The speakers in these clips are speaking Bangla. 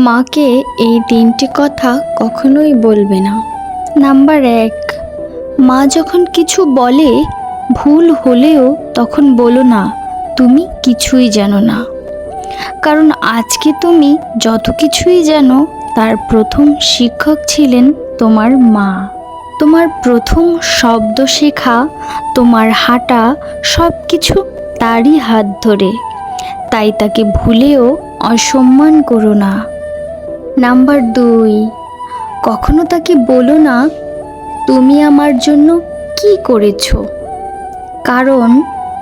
মাকে এই তিনটি কথা কখনোই বলবে না। নাম্বার 1, মা যখন কিছু বলে ভুল হলেও তখন বলো না তুমি কিছুই জানো না। কারণ আজকে তুমি যত কিছুই জানো তার প্রথম শিক্ষক ছিলেন তোমার মা। তোমার প্রথম শব্দ শেখা, তোমার হাঁটা সব কিছু তারই হাত ধরে। তাই তাকে ভুলেও অসম্মান করো না। নাম্বার 2, কখনো তাকে বলো না তুমি আমার জন্য কি করেছো। কারণ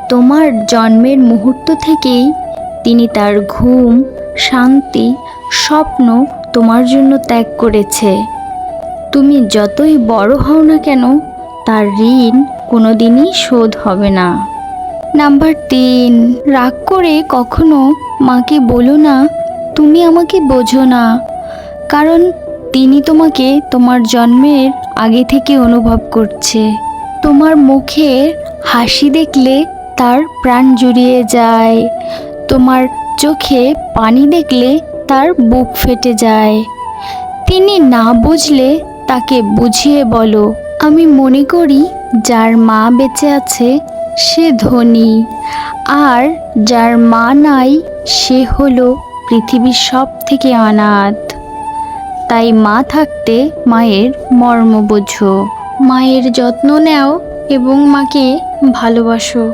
তোমার জন্মের মুহূর্ত থেকেই তিনি তার ঘুম, শান্তি, স্বপ্ন তোমার জন্য ত্যাগ করেছে। তুমি যতই বড় হও না কেন তার ঋণ কোনোদিনই শোধ হবে না। নাম্বার 3, রাগ করে কখনো মাকে বলো না তুমি আমাকে বোঝো না। কারণ তিনি তোমাকে তোমার জন্মের আগে থেকে অনুভব করছে। তোমার মুখের হাসি দেখলে তার প্রাণ জুড়িয়ে যায়। তোমার চোখে পানি দেখলে তার বুক ফেটে যায়। তিনি না বুঝলে তাকে বুঝিয়ে বলো। আমি মনে করি যার মা বেঁচে আছে সে ধনী, আর যার মা নাই সে হলো পৃথিবীর সব থেকে অনাথ। তাই মা থাকতে মায়ের মর্ম বোঝো, মায়ের যত্ন নাও এবং মাকে ভালোবাসো।